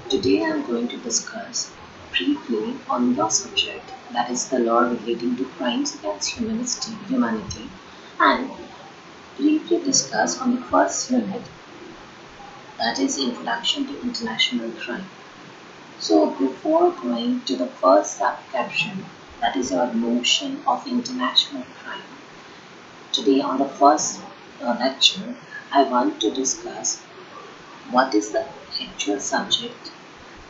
Today I am going to discuss briefly on your subject, that is the law relating to crimes against humanity, and briefly discuss on the first unit, that is Introduction to International Crime. So before going to the first sub-caption, that is your notion of international crime, today on the first lecture, I want to discuss what is the actual subject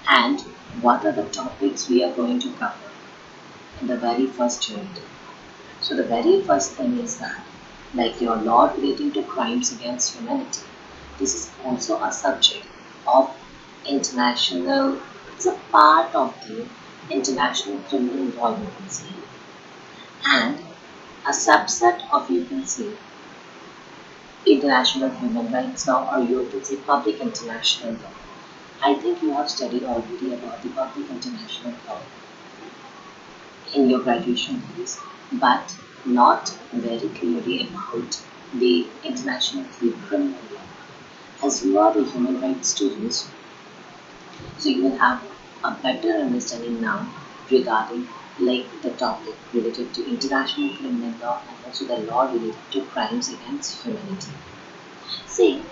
and what are the topics we are going to cover in the very first unit. So the very first thing is that, like your law relating to crimes against humanity, this is also a subject of international, it's a part of the international criminal law, you can say, and a subset of, you can say, international human rights law, or you can say public international law. I think you have studied already about the public international law in your graduation days, but not very clearly about the international criminal law. As you are the human rights students, so you will have a better understanding now regarding like the topic related to international criminal law and also the law related to crimes against humanity. See,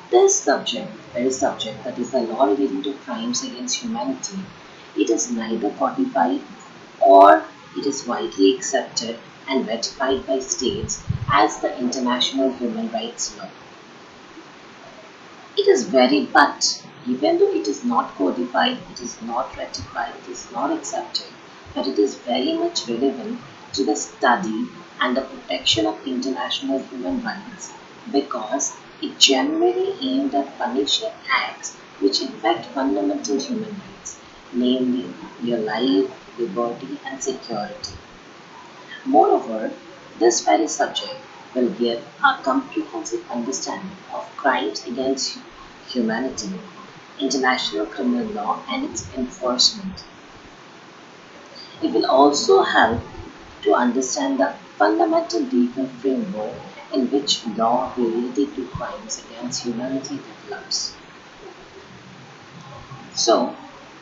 this subject, very subject, that is the law relating to crimes against humanity, it is neither codified or it is widely accepted and ratified by states as the international human rights law. It is very, but even though it is not codified, it is not ratified, it is not accepted, but it is very much relevant to the study and the protection of international human rights because it generally aimed at punishing acts which affect fundamental human rights, namely your life, liberty, and security. Moreover, this very subject will give a comprehensive understanding of crimes against humanity, international criminal law, and its enforcement. It will also help to understand the fundamental legal framework in which law related to crimes against humanity develops. So,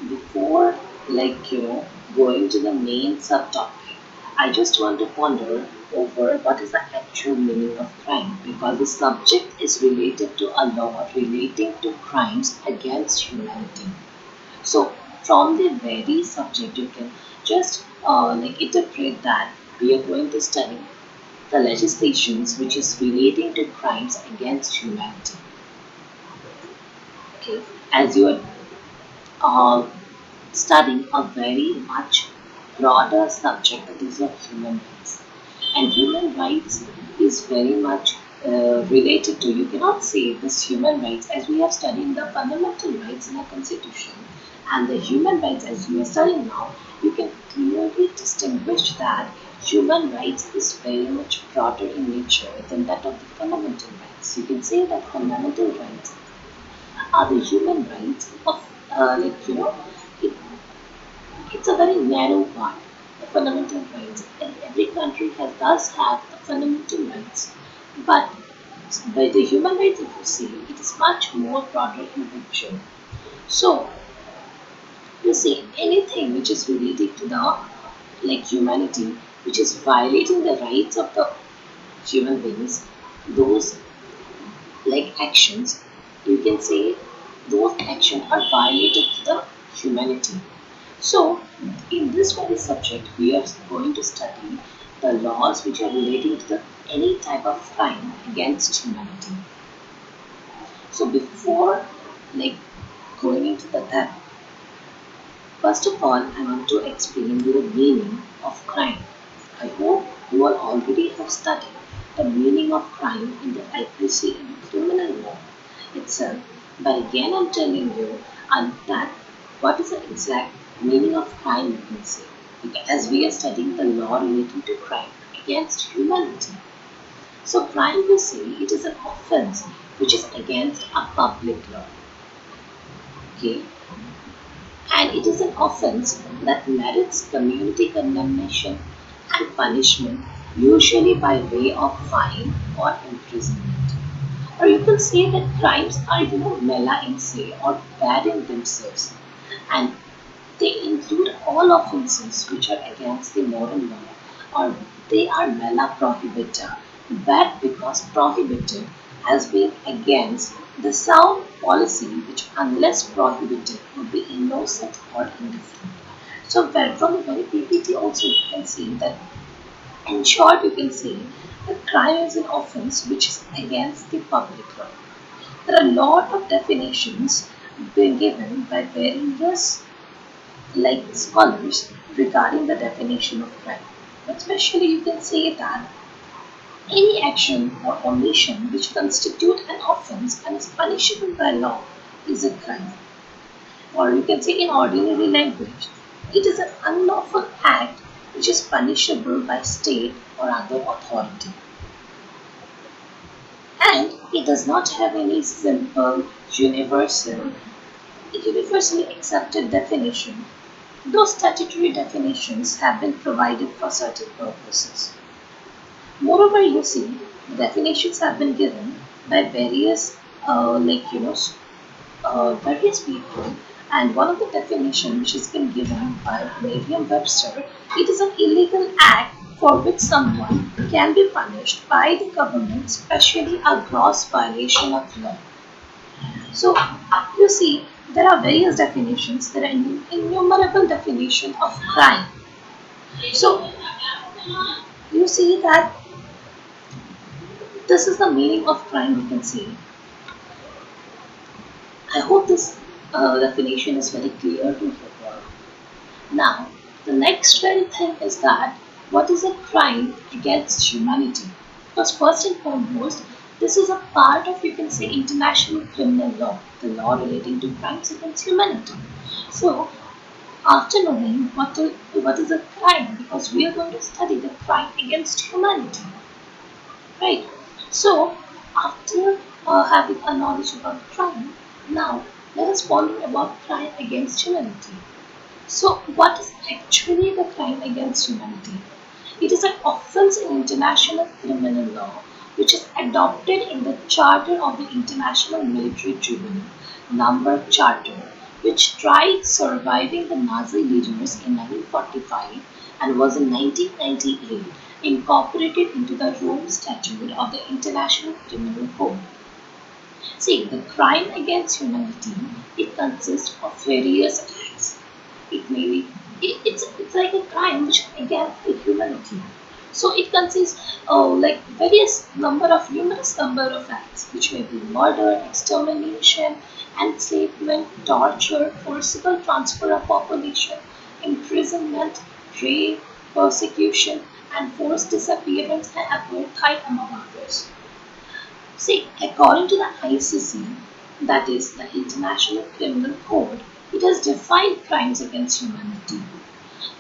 before going to the main subtopic, I just want to ponder over what is the actual meaning of crime because the subject is related to a law relating to crimes against humanity. So, from the very subject, you can just interpret that we are going to study the legislations which is relating to crimes against humanity. Okay, as you are uh, studying a very much broader subject, that is of human rights. And human rights is very much related to, you cannot say this human rights as we have studied the fundamental rights in our constitution and the human rights as you are studying now, you can clearly distinguish that human rights is very much broader in nature than that of the fundamental rights. You can say that fundamental rights are the human rights of it, it's a very narrow one, the fundamental rights, and every country does have the fundamental rights. But by the human rights, if you see, it is much more broader in picture. So you see, anything which is related to the humanity, which is violating the rights of the human beings, those actions, you can say those actions are violated to the humanity. So, in this very subject, we are going to study the laws which are relating to any type of crime against humanity. So, before like going into the depth, first of all, I want to explain you the meaning of crime. I hope you all already have studied the meaning of crime in the IPC in criminal law itself. But again, I'm telling you that what is the exact meaning of crime, you can say, as we are studying the law relating to crime against humanity. So, crime, we say, it is an offense which is against a public law. Okay, and it is an offense that merits community condemnation and punishment, usually by way of fine or imprisonment. Or you can say that crimes are, mela in se or bad in themselves, and they include all offences which are against the moral law, or they are mela prohibita, bad because prohibited has been against the sound policy which, unless prohibited, would be innocent or indifferent. So, from the very PPT also you can see that, in short, you can say that crime is an offence which is against the public law. There are a lot of definitions being given by various scholars regarding the definition of crime. But especially you can say that any action or omission which constitute an offence and is punishable by law is a crime. Or you can say in ordinary language, it is an unlawful act which is punishable by state or other authority. And it does not have any simple, universally accepted definition. Those statutory definitions have been provided for certain purposes. Moreover, you see, the definitions have been given by various, various people, and one of the definitions which has been given by Merriam-Webster, it is an illegal act for which someone can be punished by the government, especially a gross violation of law. So, you see, there are various definitions. There are innumerable definitions of crime. So, you see that this is the meaning of crime. We can see. I hope this definition is very clear to you all. Now, the next very thing is that what is a crime against humanity? Because first and foremost, this is a part of, you can say, international criminal law, the law relating to crimes against humanity. So, after knowing what is a crime, because we are going to study the crime against humanity, right? So, after having a knowledge about crime, now let us wonder about crime against humanity. So, what is actually the crime against humanity? It is an offense in international criminal law which is adopted in the Charter of the International Military Tribunal, number Charter, which tried surviving the Nazi leaders in 1945 and was in 1998 incorporated into the Rome Statute of the International Criminal Code. See, the crime against humanity, it consists of various acts. It may be, it's like a crime which against the humanity. So it consists of numerous number of acts, which may be murder, extermination, enslavement, torture, forcible transfer of population, imprisonment, rape, persecution, and forced disappearance and apartheid, among others. See, according to the ICC, that is the International Criminal Code, it has defined crimes against humanity,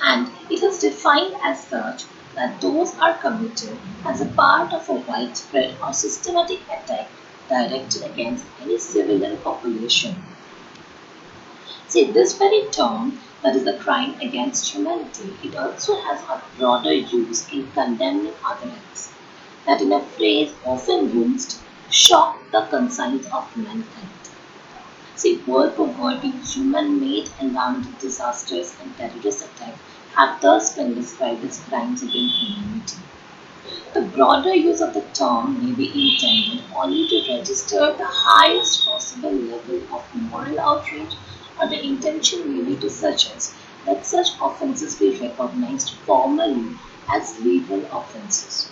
and it is defined as such that those are committed as a part of a widespread or systematic attack directed against any civilian population. See, this very term, that is the crime against humanity, it also has a broader use in condemning other acts, that in a phrase often used, shock the conscience of mankind. See, world poverty, human-made environmental disasters, and terrorist attacks have thus been described as crimes against humanity. The broader use of the term may be intended only to register the highest possible level of moral outrage, or the intention may be to suggest that such offences be recognized formally as legal offences.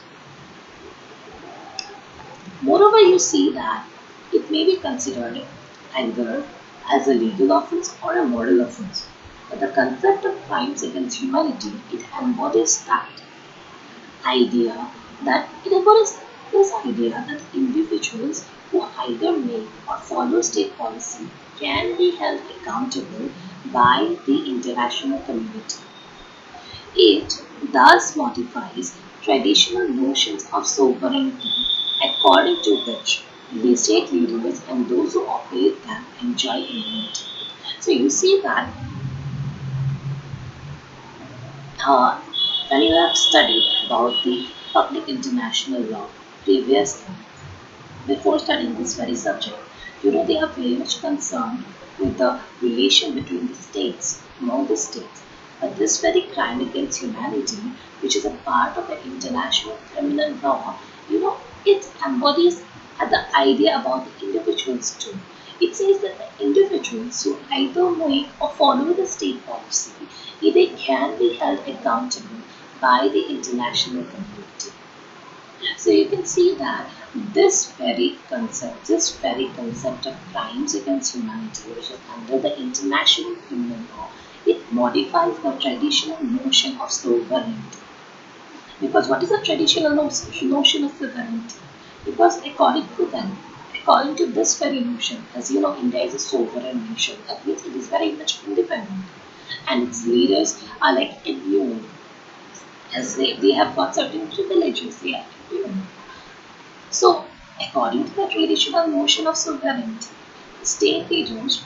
Moreover, you see that it may be considered either as a legal offense or a moral offense. But the concept of crimes against humanity, it embodies idea it embodies this idea that individuals who either make or follow state policy can be held accountable by the international community. It thus modifies traditional notions of sovereignty, according to which the state leaders and those who operate them enjoy immunity. So you see that uh, when you have studied about the public international law previously, before studying this very subject, they are very much concerned with the relation between the states, among the states. But this very crime against humanity, which is a part of the international criminal law, it embodies the idea about the individuals too. It says that the individuals who either make or follow the state policy, they can be held accountable by the international community. So you can see that this very concept of crimes against humanity, which is under the international criminal law, it modifies the traditional notion of sovereignty. Because what is the traditional notion of sovereignty? Because according to this very notion, as you know, India is a sovereign nation. That means it is very much independent, and its leaders are like immune, as they have got certain privileges. They are immune. So, according to the traditional notion of sovereignty, state leaders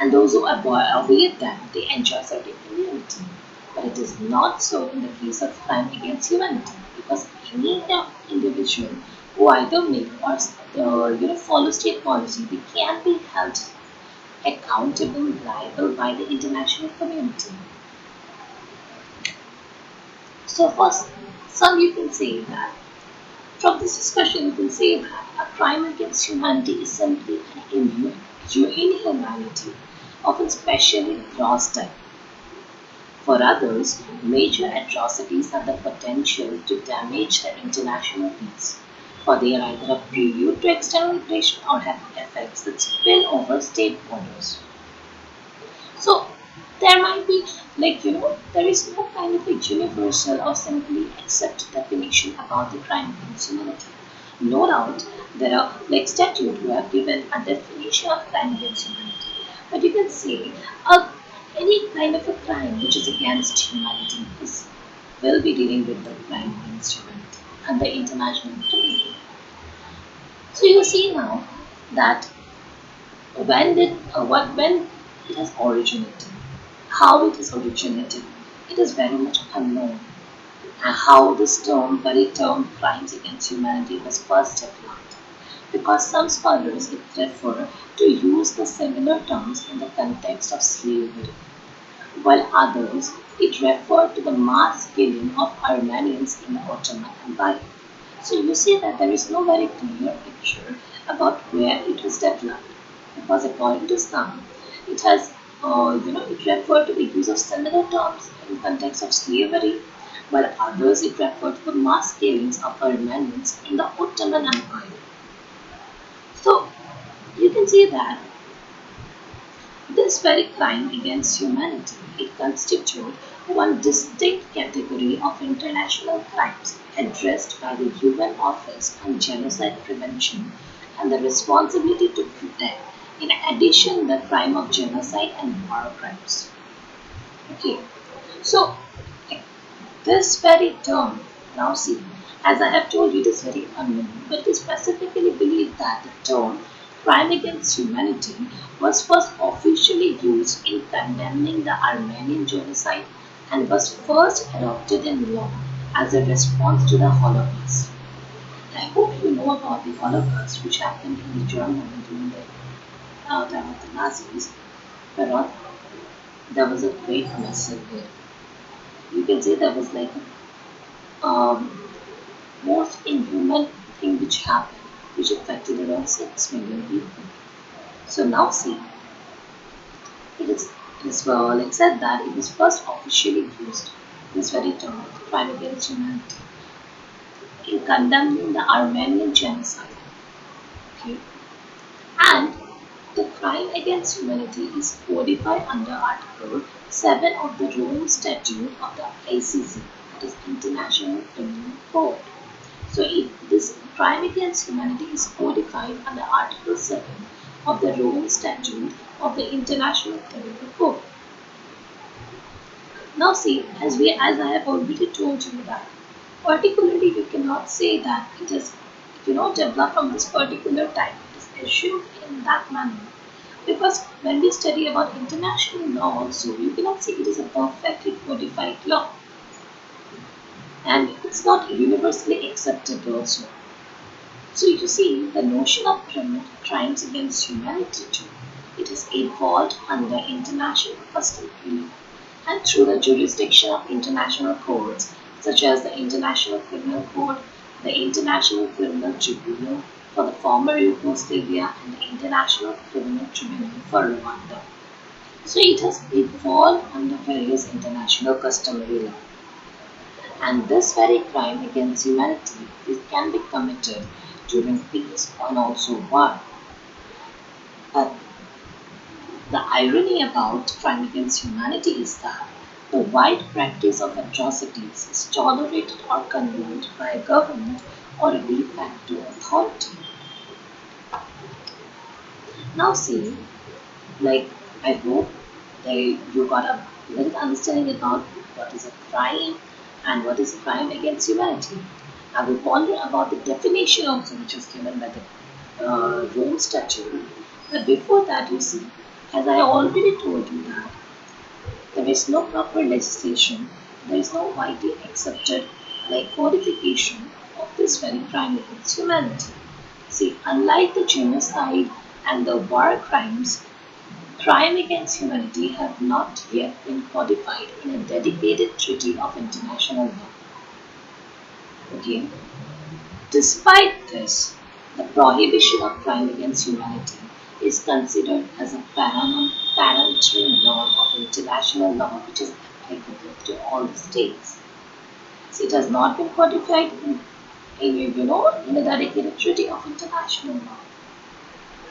and those who obey them, they enjoy certain immunity. But it is not so in the case of crime against humanity, because any individual who either make or follow state policy, they can be held accountable, liable by the international community. So, for some, you can say that from this discussion, you can say that a crime against humanity is simply an inhumanity, often specially gross type. For others, major atrocities have the potential to damage the international peace, for they are either a prelude to external aggression or have effects that spill over state borders. So there might be, there is no kind of a universal or simply accepted definition about the crime against humanity. No doubt there are like statutes who have given a definition of crime against humanity. But you can say uh, any kind of a crime which is against humanity is will be dealing with the crime against humanity and the international community. So you see now that when it has originated, how it is originated, it is very much unknown. And how this very term crimes against humanity was first developed. Because some scholars prefer to use the similar terms in the context of slavery, while others it referred to the mass killing of Armenians in the Ottoman Empire. So you see that there is no very clear picture about where it was developed, because according to some, it has, it referred to the use of similar terms in context of slavery, while others it referred to the mass killings of Armenians in the Ottoman Empire. So you can see that this very crime against humanity, it constitutes one distinct category of international crimes addressed by the UN Office on Genocide Prevention and the responsibility to protect, in addition, the crime of genocide and war crimes. Okay, so this very term, now see, as I have told you, it is very unknown, but it is specifically believed that the term crime against humanity was first officially used in condemning the Armenian genocide and was first adopted in law as a response to the Holocaust. I hope you know about the Holocaust, which happened in the Germany during the time of the Nazis, where there was a great massacre there. You can say there was like um, most inhuman thing which happened, which affected around 6 million people. So now see, it is like said that it was first officially used, this very term, crime against humanity, in condemning the Armenian genocide. Okay, and the crime against humanity is codified under Article 7 of the Rome Statute of the ICC, that is International Criminal Court. So this crime against humanity is codified under Article 7 of the Rome Statute of the International Criminal Court. Now see, as I have already told you that particularly you cannot say that it is developed from this particular type. It is assumed in that manner. Because when we study about international law also, you cannot say it is a perfectly codified law. And it's not universally accepted also. So you see, the notion of crimes against humanity too, it has evolved under international customary law and through the jurisdiction of international courts such as the International Criminal Court, the International Criminal Tribunal for the former Yugoslavia, and the International Criminal Tribunal for Rwanda. So it has evolved under various international customary law. And this very crime against humanity it can be committed during peace and also war. But the irony about crime against humanity is that the wide practice of atrocities is tolerated or condoned by a government or a de facto authority. Now see, like I hope that you got a little understanding about what is a crime and what is crime against humanity. I will ponder about the definition also which was given by the Rome Statute. But before that, you see, as I already told you that there is no proper legislation, there is no widely accepted like codification of this very crime against humanity. See, unlike the genocide and the war crimes, crime against humanity have not yet been codified in a dedicated treaty of international law. Okay. Despite this, the prohibition of crime against humanity is considered as a paramount norm of international law which is applicable to all the states. So it has not been codified in a dedicated treaty of international law,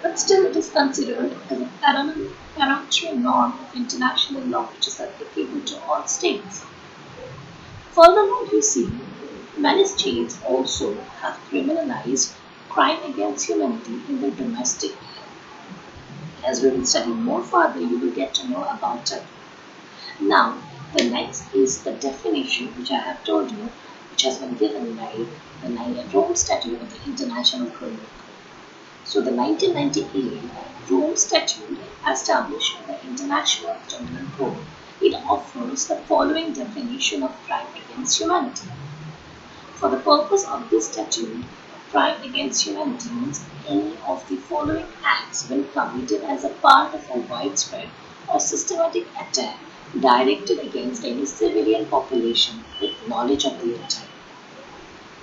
but still it is considered as a paramount norm of international law which is applicable to all states. Furthermore, you see, many states also have criminalized crime against humanity in their domestic law. As we will study more further, you will get to know about it. Now, the next is the definition which I have told you, which has been given by the Rome Statute of the International Criminal Court. So, the 1998 Rome Statute established the International Criminal Code. It offers the following definition of crime against humanity. For the purpose of this statute, crime against humanity means any of the following acts when committed as a part of a widespread or systematic attack directed against any civilian population with knowledge of the attack.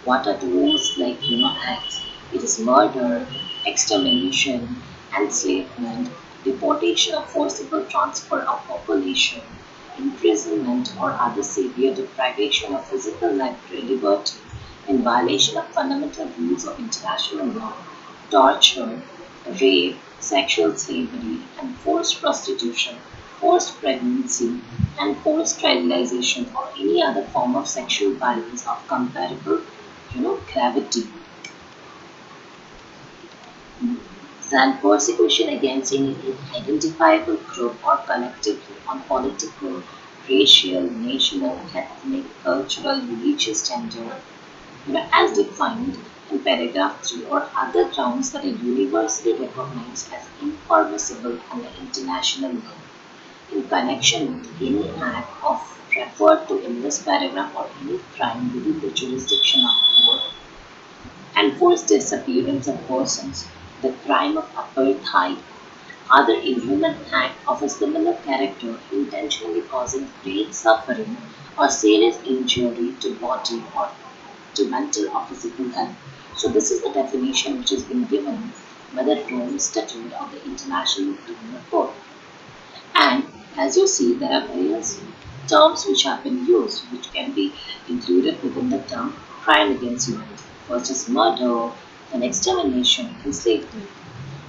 What are those acts? It is murder, extermination, enslavement, deportation or forcible transfer of population, imprisonment or other severe deprivation of physical liberty in violation of fundamental rules of international law, torture, rape, sexual slavery, and forced prostitution, forced pregnancy, and forced sterilization or any other form of sexual violence of comparable, gravity. And persecution against any identifiable group or collectively on political, racial, national, ethnic, cultural, religious gender, as defined in paragraph 3 or other grounds that are universally recognized as impermissible under international law in connection with any act of referred to in this paragraph or any crime within the jurisdiction of court, enforced disappearance of persons, the crime of apartheid, other inhuman act of a similar character intentionally causing great suffering or serious injury to body or to mental or physical health. So this is the definition which has been given by the Rome Statute of the International Criminal Court. And as you see, there are various terms which have been used, which can be included within the term crime against humanity. First is murder, then extermination, enslavement.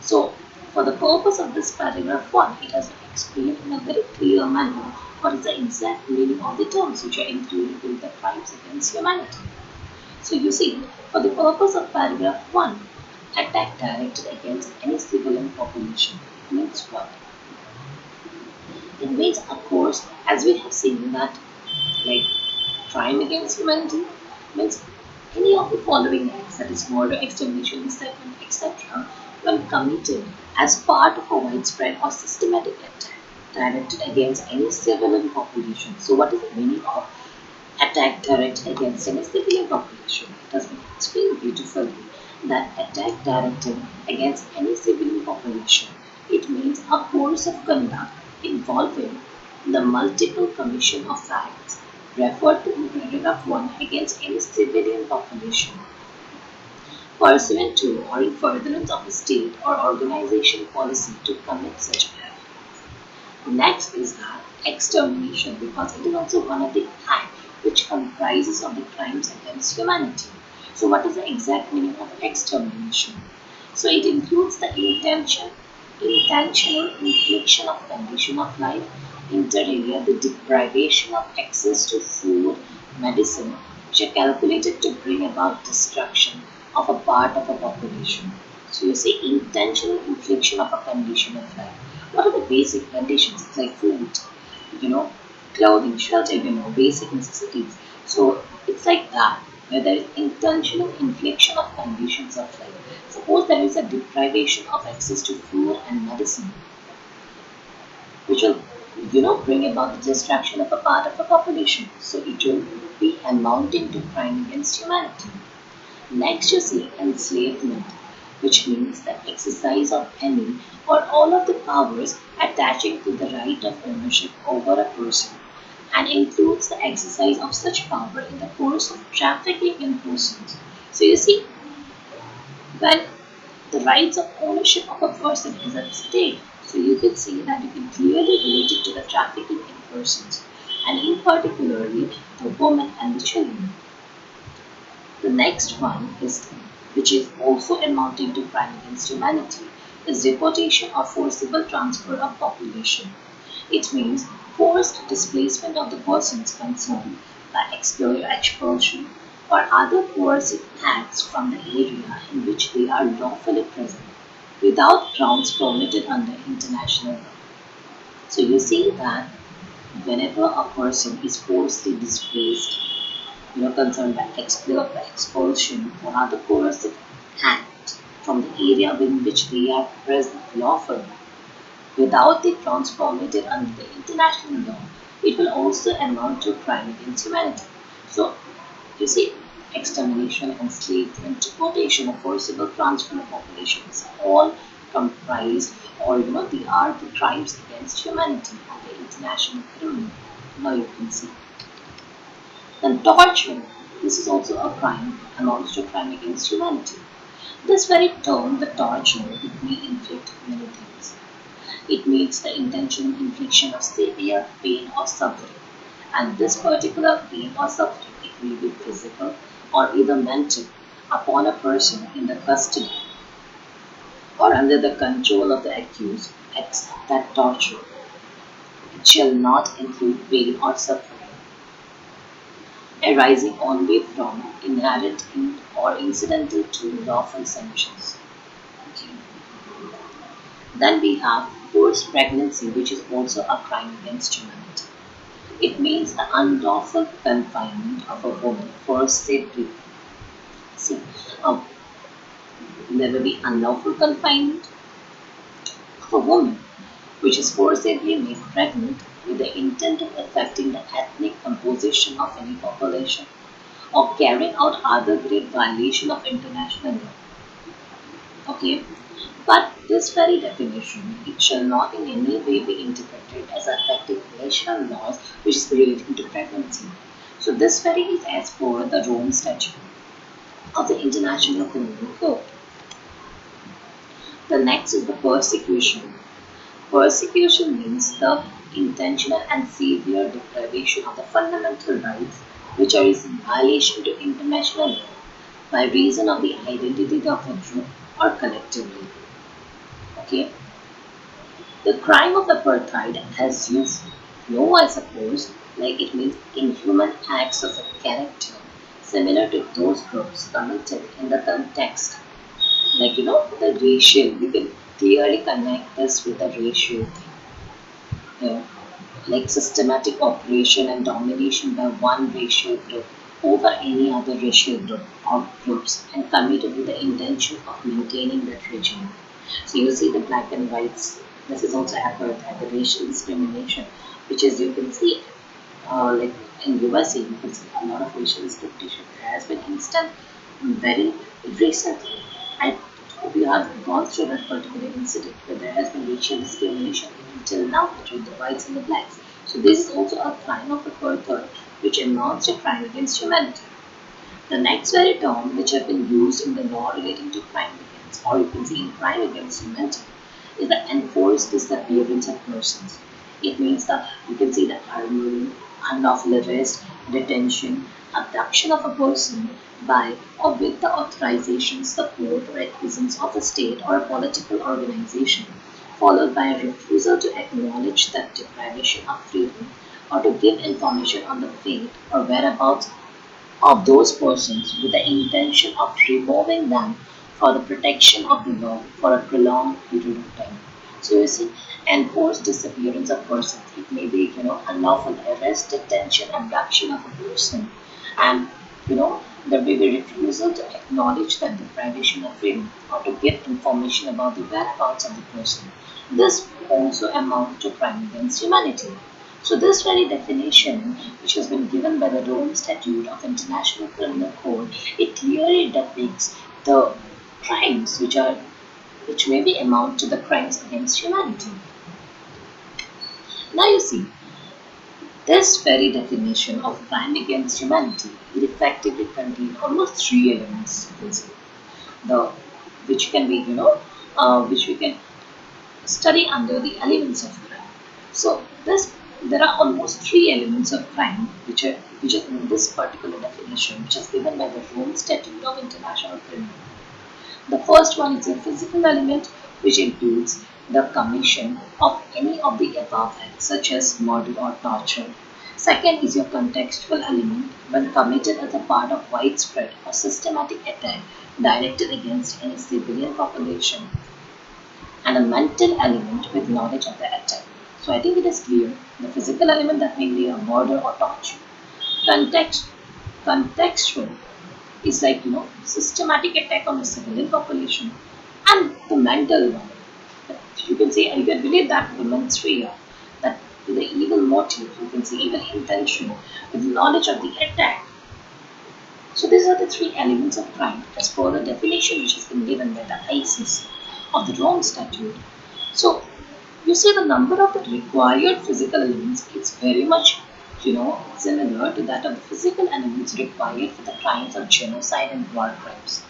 So, for the purpose of this paragraph 1, it has been explained in a very clear manner what is the exact meaning of the terms which are included in the crimes against humanity. So, you see, for the purpose of paragraph 1, attack directed against any civilian population means what? It means, of course, as we have seen that, like crime against humanity means any of the following acts, that is murder, extermination, enslavement, etc., when committed as part of a widespread or systematic attack directed against any civilian population. So, what is the meaning of attack directed against any civilian population? It has been explained beautifully. that attack directed against any civilian population. It means a course of conduct involving the multiple commission of acts referred to in paragraph 1 against any civilian population pursuant to or in furtherance of a state or organization policy to commit such act. Next is that extermination because it is also one of the acts which comprises of the crimes against humanity. So what is the exact meaning of extermination? So it includes the intentional infliction of condition of life, inter alia, the deprivation of access to food, medicine, which are calculated to bring about destruction of a part of a population. So you see intentional infliction of a condition of life. What are the basic conditions? It's like food, you know, clothing, shelter, basic necessities. So it's like that, where there is intentional infliction of conditions of life. Suppose there is a deprivation of access to food and medicine, which will, bring about the destruction of a part of a population. So it will be amounting to crime against humanity. Next, you see enslavement, which means the exercise of any or all of the powers attaching to the right of ownership over a person and includes the exercise of such power in the course of trafficking in persons. So you see, when the rights of ownership of a person is at stake, so you can see that you can clearly relate it to the trafficking in persons and in particularly the women and the children. The next one is, which is also amounting to crime against humanity, is deportation or forcible transfer of population. It means forced displacement of the persons concerned by expulsion or other coercive acts from the area in which they are lawfully present without grounds permitted under international law. So you see that whenever a person is forcibly displaced, concerned by expulsion or other coercive act from the area in which they are present lawfully without the grounds permitted under the international law, it will also amount to crime against humanity. So, you see, extermination, enslavement, deportation, or forcible transfer of populations all comprise or they are the crimes against humanity under international criminal law. You can see. Then torture. This is also a crime, amounts to crime against humanity. This very term, the torture, it may inflict many things. It means the intentional infliction of severe pain or suffering. And this particular pain or suffering, it may be physical or either mental upon a person in the custody or under the control of the accused, except that torture. It shall not include pain or suffering arising only from inherent in or incidental to lawful sanctions. Okay. Then we have forced pregnancy, which is also a crime against humanity. It means the unlawful confinement of a woman forcibly. See, uh, there will be unlawful confinement of a woman which is forcibly made pregnant with the intent of affecting the ethnic composition of any population or carrying out other grave violation of international law. Okay, but this very definition, it shall not in any way be interpreted as affecting national laws which is relating to pregnancy. So this very is as per the Rome Statute of the International Criminal Code. The next is the persecution. Persecution means the intentional and severe deprivation of the fundamental rights which are in violation to international law by reason of the identity of a group or collectively. Okay, the crime of apartheid, as you know, I suppose, like it means inhuman acts of a character similar to those groups committed in the context, like the racial. You can clearly connect this with the racial thing. You know, like systematic operation and domination by one racial group over any other racial group or groups and committed with the intention of maintaining that regime. So you see the black and whites. This is also apartheid, the racial discrimination, which is you can see like in USA, you can see a lot of racial discrimination. There has been instant, very Recently, I hope you have gone through that particular incident where there has been racial discrimination even till now between the whites and the blacks. So this is also a crime of apartheid which amounts to crime against humanity. The next very term which have been used in the law relating to crime against, or you can say in crime against humanity, is the enforced disappearance of persons. It means that you can see the arrest, unlawful arrest, detention, abduction of a person by or with the authorization, support, or acquiescence of a state or a political organization, followed by a refusal to acknowledge that deprivation of freedom or to give information on the fate or whereabouts of those persons with the intention of removing them for the protection of the law for a prolonged period of time. So you see, enforced disappearance of persons. It may be, unlawful arrest, detention, abduction of a person, and there may be refusal to acknowledge that deprivation of freedom or to give information about the whereabouts of the person. This also amounts to crime against humanity. So this very definition, which has been given by the Rome Statute of International Criminal Code, it clearly depicts the crimes which may be amount to the crimes against humanity. Now you see, this very definition of crime against humanity, it effectively contains almost three elements. You can say the which can be which we can study under the elements of crime. So this there are almost three elements of crime which is in this particular definition, which is given by the Rome Statute of International Criminal. The first one is a physical element, which includes the commission of any of the above acts, such as murder or torture. Second is your contextual element, when committed as a part of widespread or systematic attack directed against any civilian population, and a mental element with knowledge of the attack. So I think it is clear. The physical element, that may be a murder or torture. Context, contextual is like systematic attack on the civilian population, and the mental one. You can believe that the mens rea, that with the evil motive, you can say evil intention, with knowledge of the attack. So these are the three elements of crime as per the definition which has been given by the ISIS of the Rome Statute. So you see the number of the required physical elements is very much similar to that of the physical elements required for the crimes of genocide and war crimes.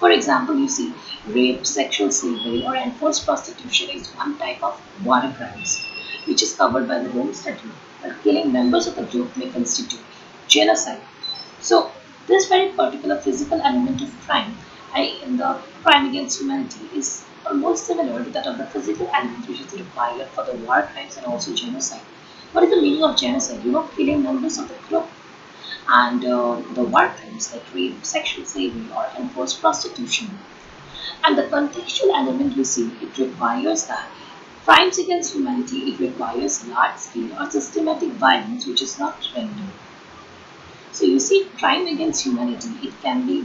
For example, you see rape, sexual slavery, or enforced prostitution is one type of war crimes which is covered by the Rome Statute, but killing members of the group may constitute genocide. So this very particular physical element of crime, in the crime against humanity, is almost similar to that of the physical element which is required for the war crimes and also genocide. What is the meaning of genocide? Killing members of the group, and the war crimes like rape, sexual slavery, or enforced prostitution. And the contextual element, you see, it requires that crimes against humanity, it requires large scale or systematic violence which is not random. So you see, crime against humanity, it can be,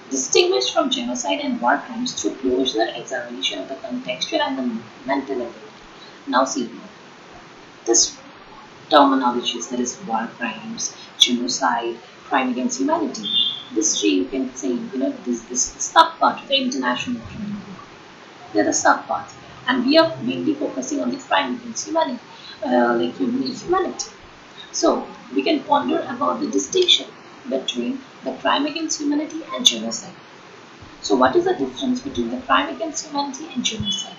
distinguished from genocide and war crimes through closer examination of the contextual and the mental element. Now see, this terminologies, that is war crimes, genocide, crime against humanity. This three you can say, this subpart of the international criminal law. They're the subparts, and we are mainly focusing on the crime against humanity, like humanity. So we can ponder about the distinction between the crime against humanity and genocide. So what is the difference between the crime against humanity and genocide?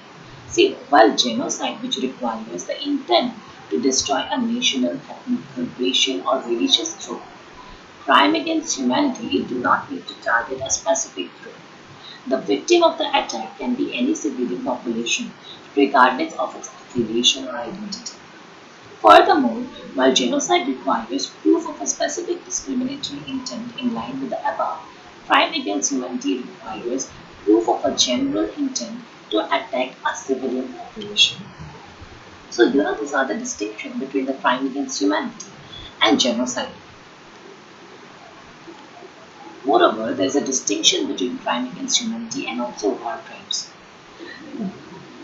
See, while genocide, which requires the intent to destroy a national, ethnic, racial, or religious group, crime against humanity, it do not need to target a specific group. The victim of the attack can be any civilian population, regardless of its affiliation or identity. Furthermore, while genocide requires proof of a specific discriminatory intent in line with the above, crime against humanity requires proof of a general intent to attack a civilian population. So, these are the distinction between the crime against humanity and genocide. Moreover, there is a distinction between crime against humanity and also war crimes.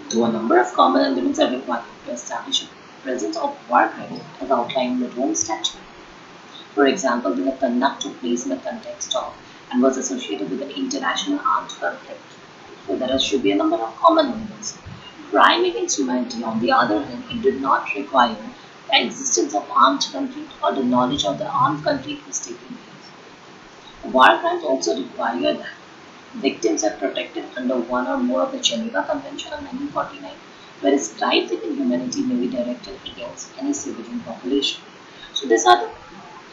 Though a number of common elements are required to establish a presence of war crimes as outlined in the Rome Statute. For example, the conduct took place in the context of and was associated with an international armed conflict. So there should be a number of common elements. Crime against humanity, on the other hand, it did not require the existence of armed conflict or the knowledge of the armed conflict was taking place. War crimes also require that victims are protected under one or more of the Geneva Convention of 1949, whereas crimes against humanity may be directed against any civilian population. So these are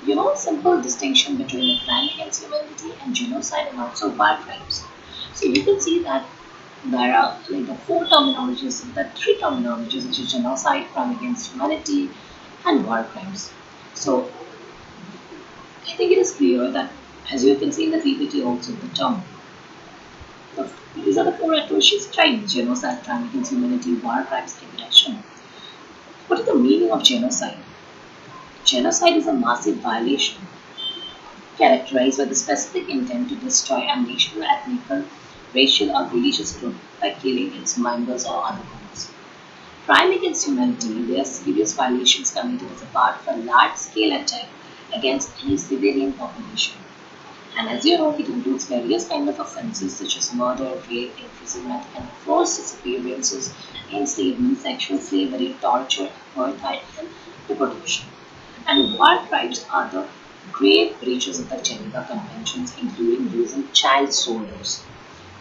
the simple distinction between the crime against humanity and genocide and also war crimes. So you can see that there are like the four terminologies, the three terminologies, which is genocide, crime against humanity, and war crimes. So I think it is clear that, as you can see in the PPT also, the term, these are the four atrocious crimes: genocide, crime against humanity, war crimes, aggression. What is the meaning of genocide? Genocide is a massive violation characterized by the specific intent to destroy a national, ethnic, racial, or religious group by killing its members or other groups. Crime against humanity, they are serious violations committed as a part of a large-scale attack against any civilian population. And as you know, it includes various kinds of offences such as murder, rape, imprisonment, and forced disappearances, enslavement, sexual slavery, torture, apartheid, and deportation. And war crimes are the grave breaches of the Geneva Conventions, including using child soldiers,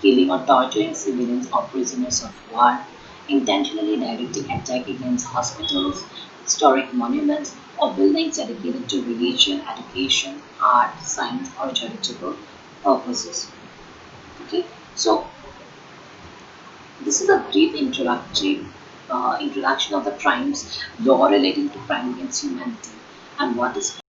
killing or torturing civilians or prisoners of war, intentionally directing attack against hospitals, historic monuments, or buildings dedicated to religion, education, art, science, or charitable purposes. Okay, so this is a brief introductory introduction of the crimes law relating to crime against humanity and what is